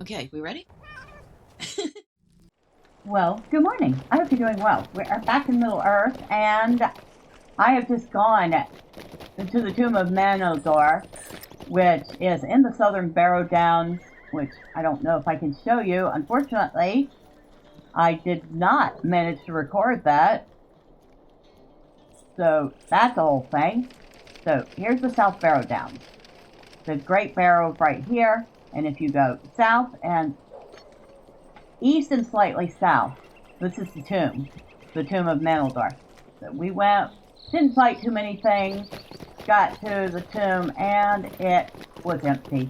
Okay, we ready? Well, good morning. I hope you're doing well. We are back in Middle Earth, and I have just gone to the Tomb of Manodor, which is in the southern Barrow Downs, which I don't know if I can show you. Unfortunately, I did not manage to record that, so that's the whole thing. So here's the South Barrow Downs. The Great Barrow right here, and if you go south and east and slightly south, this is the Tomb of Manodor. So we went, didn't fight too many things, got to the tomb, and it was empty.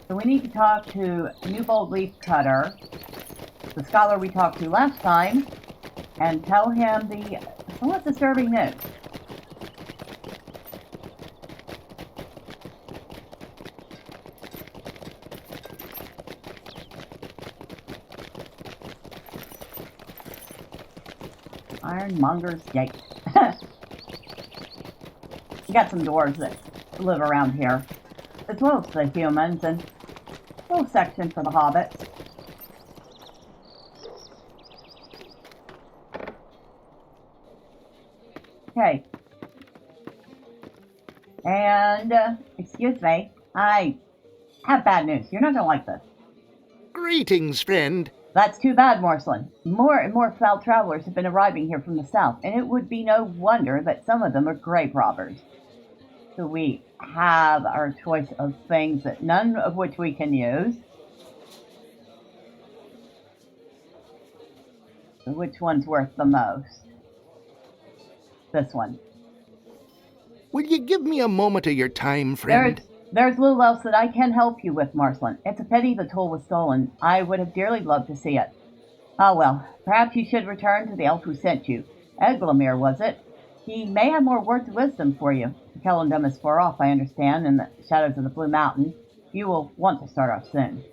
So we need to talk to Newbold Leafcutter, the scholar we talked to last time, and tell him the somewhat disturbing news. Ironmonger's Gate. You got some dwarves that live around here, as well as the humans, and a little section for the hobbits. Okay. And, excuse me, I have bad news. You're not going to like this. Greetings, friend. That's too bad, Marcellene. More and more foul travelers have been arriving here from the south, and it would be no wonder that some of them are grave robbers. So we have our choice of things, that none of which we can use. So which one's worth the most? This one. Will you give me a moment of your time, friend? There's little else that I can help you with, Marcellene. It's a pity the tool was stolen. I would have dearly loved to see it. Ah well, perhaps you should return to the elf who sent you. Eglamir, was it? He may have more words of wisdom for you. Kellendom is far off, I understand, in the shadows of the Blue Mountain. You will want to start off soon.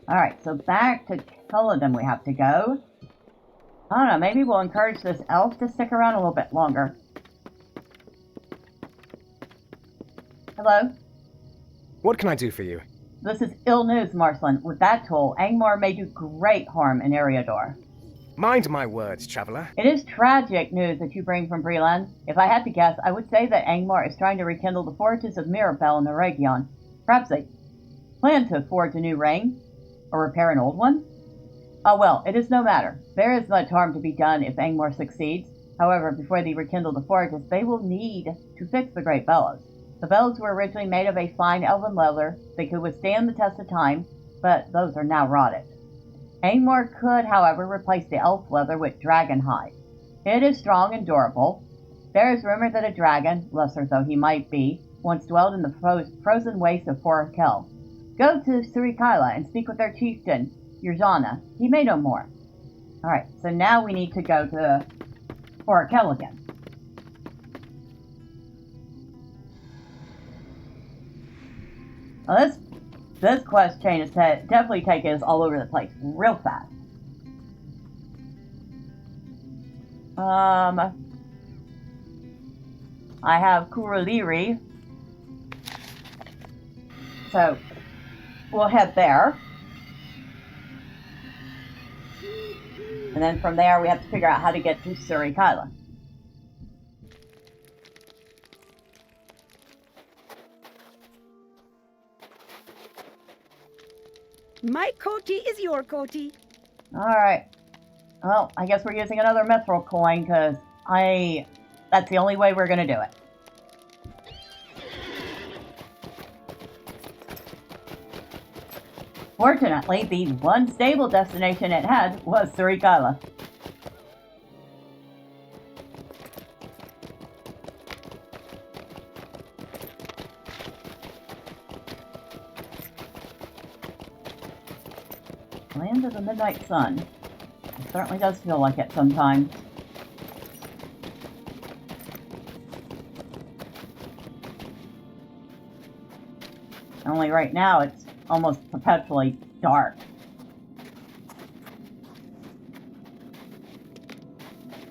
Alright, so back to Kellendom we have to go. I don't know, maybe we'll encourage this elf to stick around a little bit longer. Hello? What can I do for you? This is ill news, Marcellene. With that tool, Angmar may do great harm in Eriador. Mind my words, traveler. It is tragic news that you bring from Breeland. If I had to guess, I would say that Angmar is trying to rekindle the forges of Mirabel in Eregion. Perhaps they plan to forge a new ring, or repair an old one? Oh well, it is no matter. There is much harm to be done if Angmar succeeds. However, before they rekindle the forges, they will need to fix the great bellows. The bellows were originally made of a fine elven leather that could withstand the test of time, but those are now rotted. Angmar could, however, replace the elf leather with dragon hide. It is strong and durable. There is rumor that a dragon, lesser though he might be, once dwelled in the frozen wastes of Forochel. Go to Surikaila and speak with their chieftain, Yrjana. He may know more. Alright, so now we need to go to Forochel again. Now this quest chain is definitely taking us all over the place real fast. I have Kuraliri, so we'll head there. And then from there we have to figure out how to get to Surikaila. My coatie is your coatie. Alright. Well, I guess we're using another mithril coin, because that's the only way we're going to do it. Fortunately, the one stable destination it had was Surikaila. Land of the Midnight Sun. It certainly does feel like it sometimes. Only right now it's almost perpetually dark.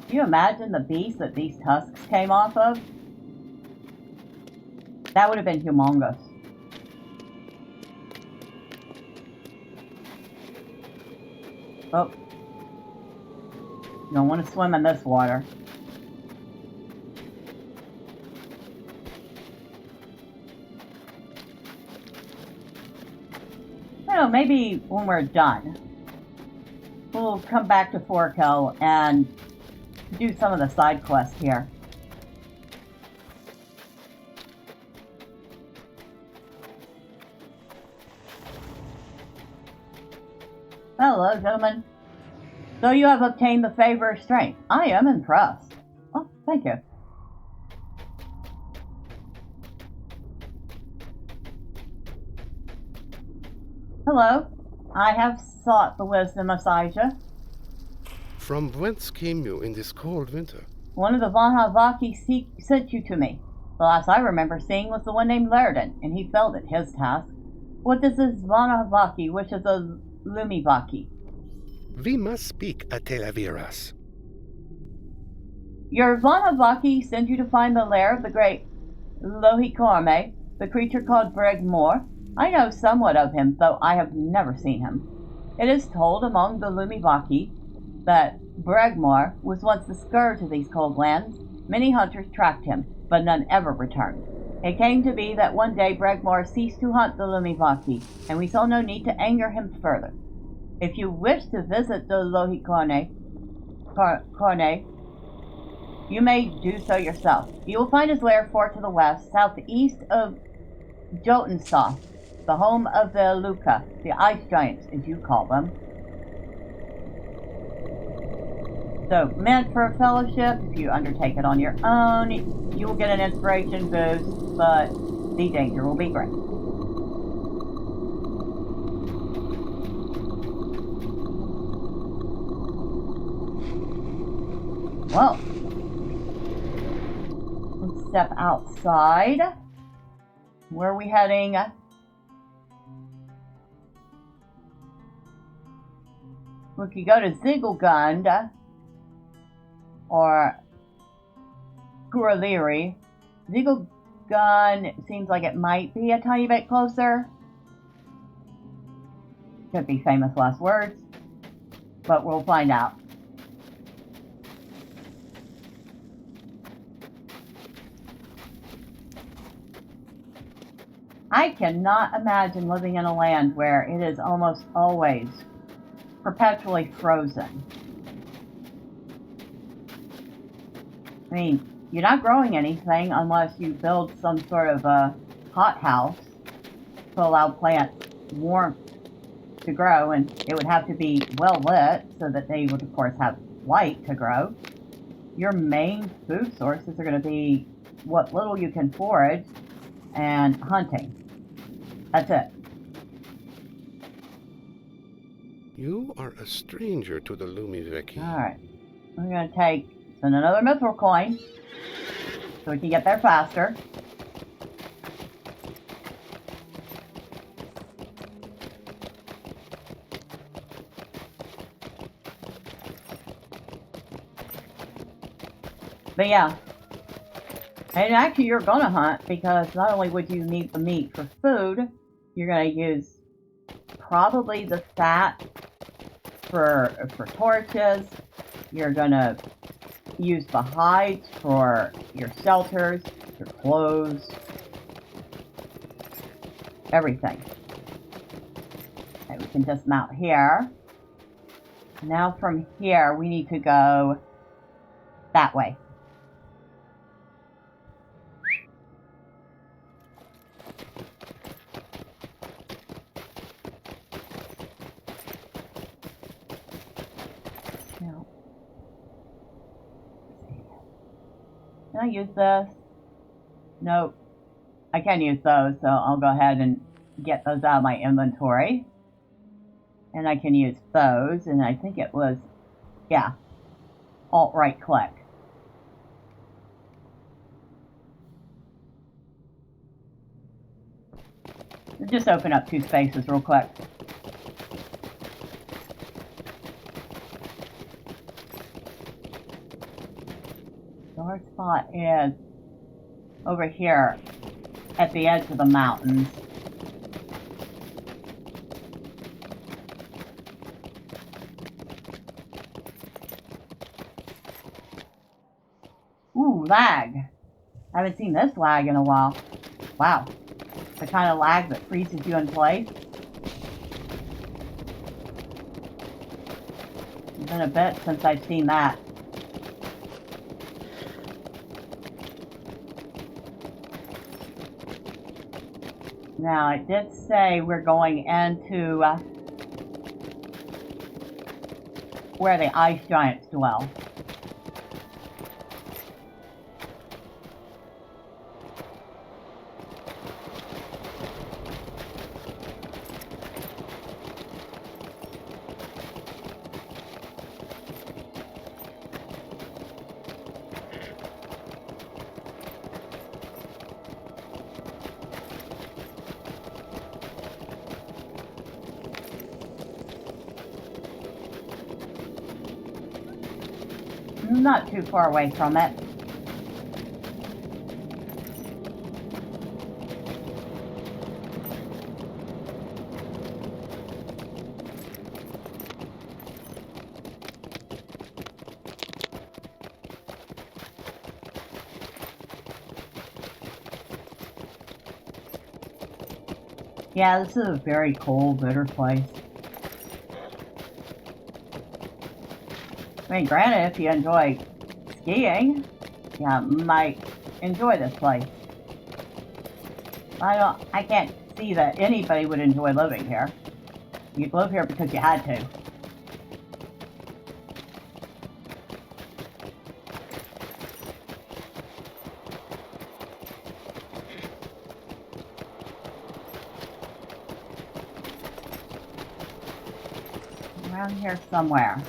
Can you imagine the beast that these tusks came off of? That would have been humongous. Oh. You don't want to swim in this water. No, maybe when we're done, we'll come back to Forochel and do some of the side quests here. Hello, gentlemen. So you have obtained the favor of strength. I am impressed. Oh, thank you. Hello. I have sought the wisdom of Yrjana. From whence came you in this cold winter? One of the Vanhavaki sent you to me. The last I remember seeing was the one named Laerdan, and he failed at his task. What does this Vanhavaki wish of the Lumivaki? We must speak at Telaviras. Your Vanhavaki sent you to find the lair of the great Lohikorme, the creature called Eglamir. I know somewhat of him, though I have never seen him. It is told among the Lumivaki that Eglamir was once the scourge of these cold lands. Many hunters tracked him, but none ever returned. It came to be that one day Eglamir ceased to hunt the Lumivaki, and we saw no need to anger him further. If you wish to visit the Lohikorne, you may do so yourself. You will find his lair far to the west, southeast of Jotunsoth, the home of the Luka, the ice giants, as you call them. So, meant for a fellowship. If you undertake it on your own, you will get an inspiration boost, but the danger will be great. Well, let's step outside. Where are we heading? We could go to Zigelgund or Kuraliri. Zigelgund seems like it might be a tiny bit closer. Could be famous last words, but we'll find out. I cannot imagine living in a land where it is almost always perpetually frozen. I mean, you're not growing anything unless you build some sort of a hothouse to allow plants warmth to grow, and it would have to be well lit so that they would, of course, have light to grow. Your main food sources are going to be what little you can forage and hunting. That's it. You are a stranger to the Lumiveki. Alright. We're going to spend another mithril coin so we can get there faster. But yeah. And actually you're going to hunt because not only would you need the meat for food, you're going to use probably the fat for torches. You're going to use the hides for your shelters, your clothes, everything. Okay, we can dismount here. Now from here we need to go that way. Can I use this? Nope. I can use those, so I'll go ahead and get those out of my inventory. And I can use those, and I think it was, yeah, Alt-right click. Just open up two spaces real quick. Our spot is over here at the edge of the mountains. Ooh, lag. I haven't seen this lag in a while. Wow. The kind of lag that freezes you in place. It's been a bit since I've seen that. Now, it did say we're going into where the ice giants dwell. Not too far away from it. Yeah, this is a very cold, bitter place. I mean, granted, if you enjoy skiing, you might enjoy this place. I can't see that anybody would enjoy living here. You'd live here because you had to. Around here somewhere.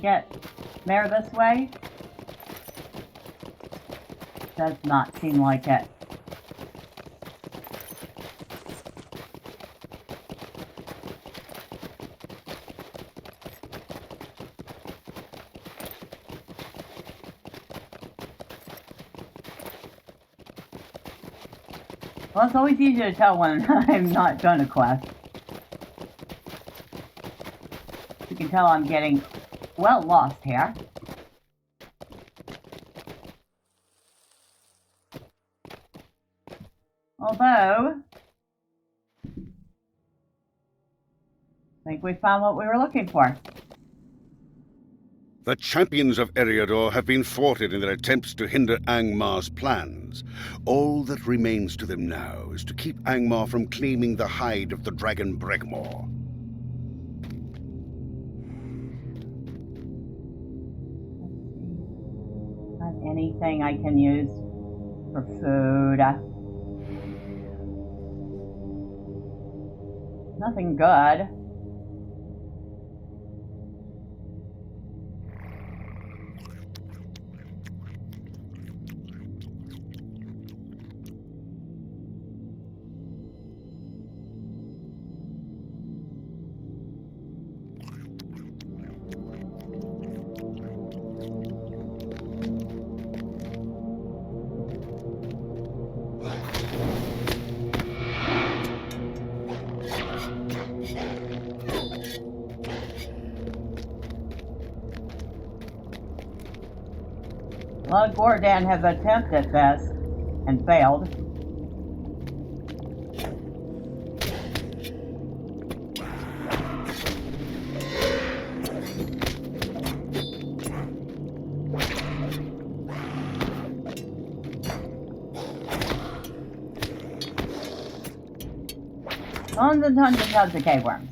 Get there this way? Does not seem like it. Well, it's always easy to tell when I'm not done a quest. You can tell I'm getting well lost here. Although, I think we found what we were looking for. The champions of Eregion have been thwarted in their attempts to hinder Angmar's plans. All that remains to them now is to keep Angmar from claiming the hide of the dragon Bregmore. Anything I can use for food. Nothing good. Laerdan have attempted this and failed. Tons and tons and tons of cave worms.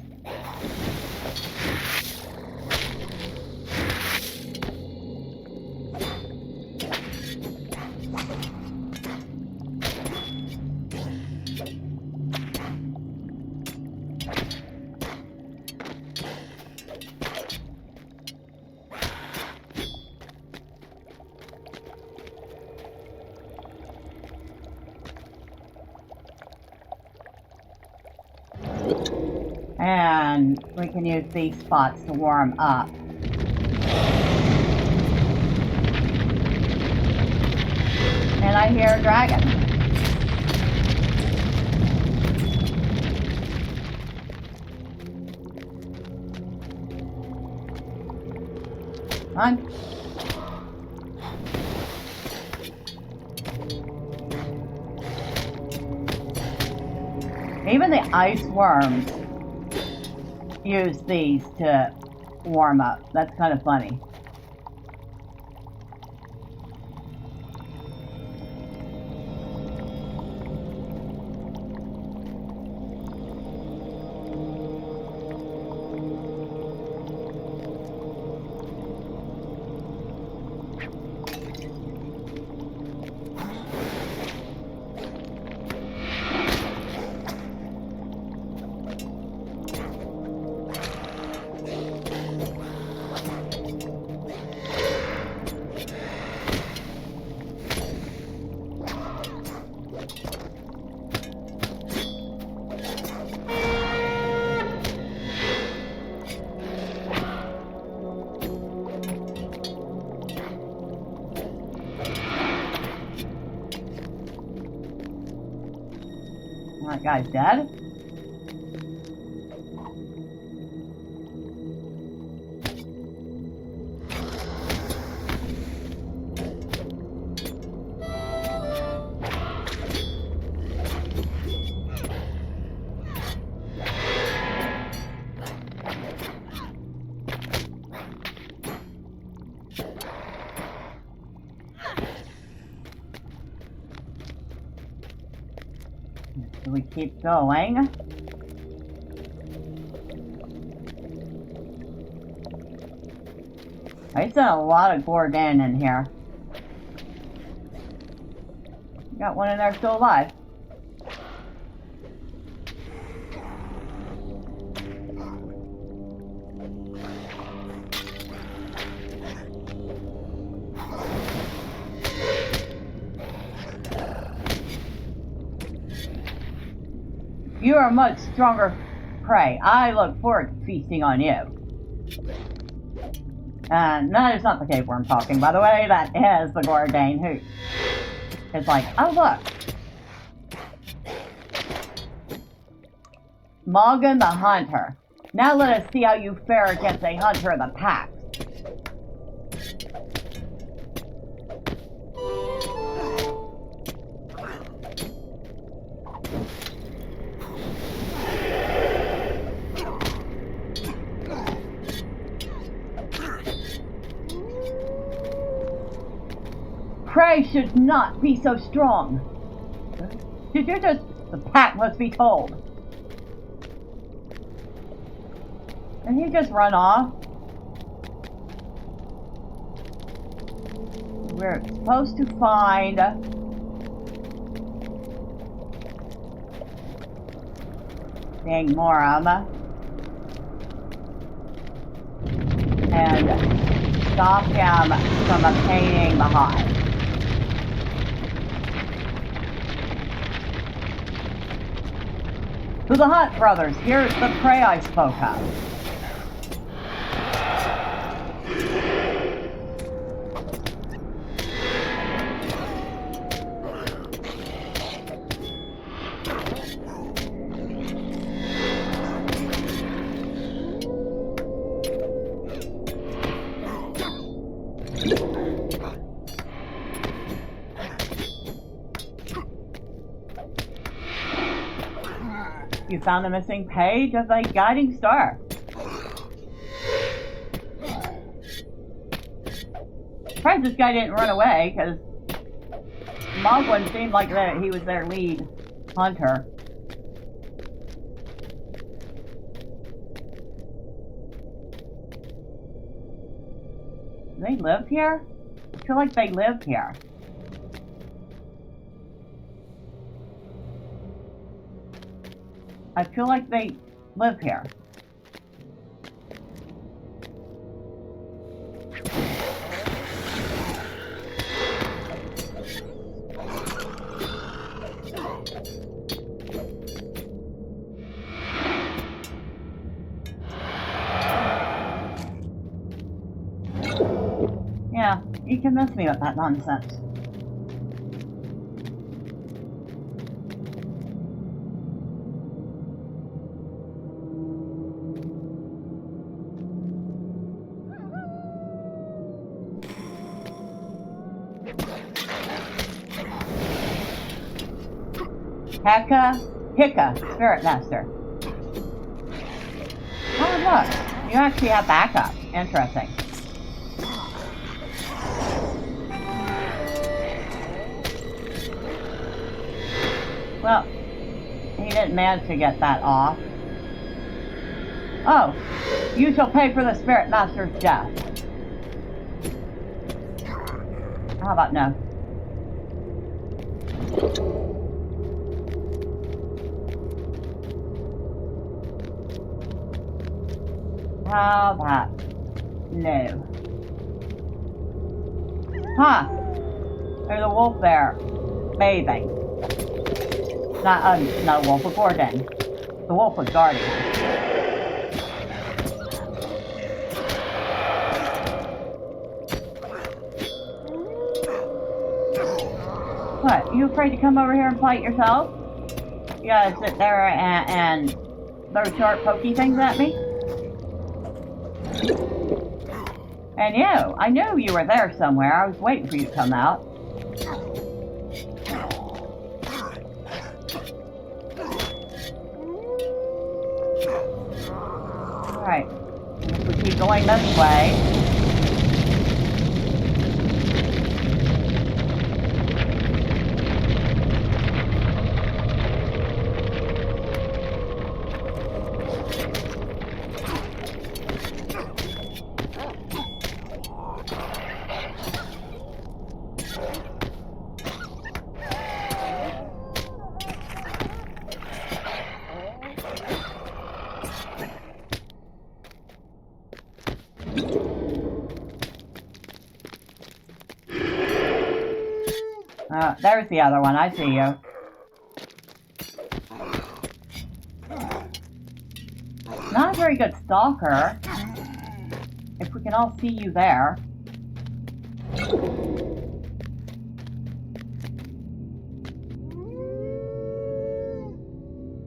And we can use these spots to warm up. And I hear a dragon. Come on. Even the ice worms use these to warm up. That's kind of funny. That guy's dead. Do we keep going? I sent a lot of Gordon in here. Got one in there still alive. You are much stronger prey. I look forward to feasting on you. And that is not the cave worm talking, by the way. That is the Gordane who is like, oh look. Morgan the Hunter. Now let us see how you fare against a hunter of the pack. Prey should not be so strong. Did you just... The pack must be told. Did he just run off? We're supposed to find... Angmar and stop him from obtaining the hive. To the hut, brothers. Here's the prey I spoke of. You found the missing page of the guiding star. Surprised this guy didn't run away, because Mogwin seemed like that he was their lead hunter. Do they live here? I feel like they live here. I feel like they live here. Yeah, you convinced me with that nonsense. Hicka, Spirit Master. Oh, look. You actually have backup. Interesting. Well, he didn't manage to get that off. Oh, you shall pay for the Spirit Master's death. How about no? How about no? Huh. There's a wolf there. Bathing. Not a wolf, a Gordon. The wolf was guarding him. What? You afraid to come over here and fight yourself? You gotta sit there and throw sharp pokey things at me? And you, I knew you were there somewhere. I was waiting for you to come out. Alright, if we keep going this way. There's the other one. I see you. Not a very good stalker. If we can all see you there.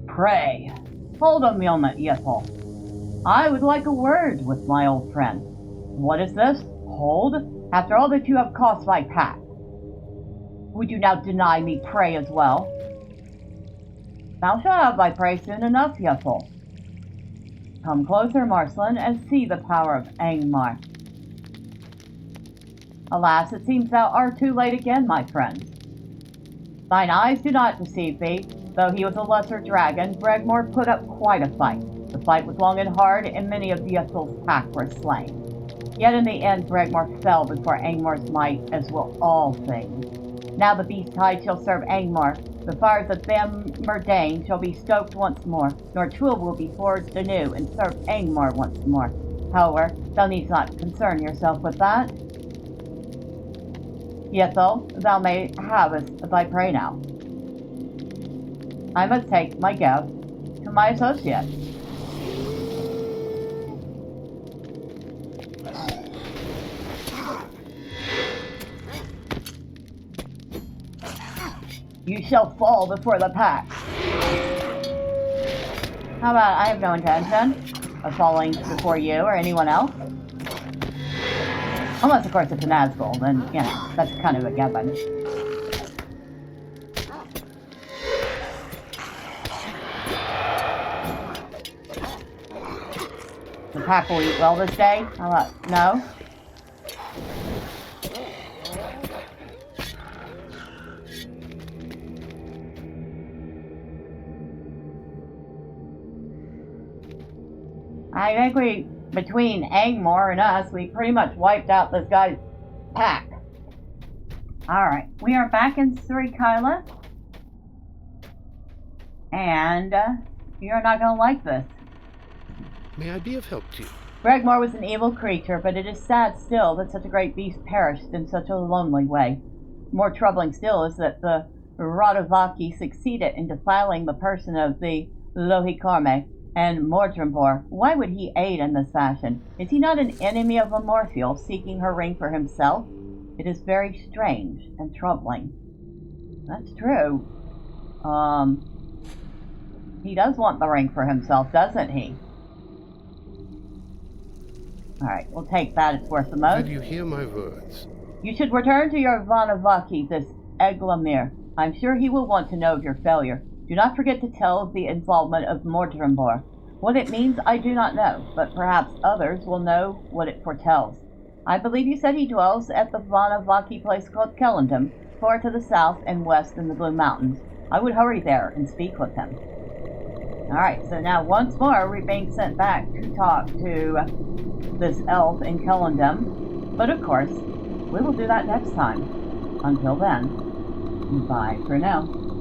Pray. Hold a moment, Yethel. I would like a word with my old friend. What is this? Hold? After all that you have cost my pack. Would you now deny me prey as well? Thou shalt have thy prey soon enough, Yethel. Come closer, Marcellene, and see the power of Angmar. Alas, it seems thou art too late again, my friend. Thine eyes do not deceive thee. Though he was a lesser dragon, Bregmor put up quite a fight. The fight was long and hard, and many of Yethel's pack were slain. Yet in the end, Bregmor fell before Angmar's might, as will all things. Now the beast tide shall serve Angmar. The fires of Murdane shall be stoked once more. Nortul will be forged anew and serve Angmar once more. However, thou needst not concern yourself with that. Yethel, thou may have thy prey now. I must take my gift to my associate. You shall fall before the pack. How about I have no intention of falling before you or anyone else? Unless, of course, it's a Nazgul, then, you know, that's kind of a given. The pack will eat well this day? How about no? I think between Angmar and us, we pretty much wiped out this guy's pack. Alright, we are back in Forochel. And you're not going to like this. May I be of help to you? Bregmor was an evil creature, but it is sad still that such a great beast perished in such a lonely way. More troubling still is that the Radovaki succeeded in defiling the person of the Lohikarme and Mordrimbor. Why would he aid in this fashion? Is he not an enemy of Amorthiel, seeking her ring for himself? It is very strange and troubling. That's true. He does want the ring for himself, doesn't he? Alright, we'll take that. It's worth the most. Did you hear my words? You should return to your Vanavaki, this Eglamir. I'm sure he will want to know of your failure Do not forget to tell of the involvement of Mordrembor. What it means I do not know, but perhaps others will know what it foretells. I believe you said he dwells at the Vanavaki place called Kellendam, far to the south and west in the Blue Mountains. I would hurry there and speak with him. Alright, so now once more we're being sent back to talk to this elf in Kellendam. But of course, we will do that next time. Until then, bye for now.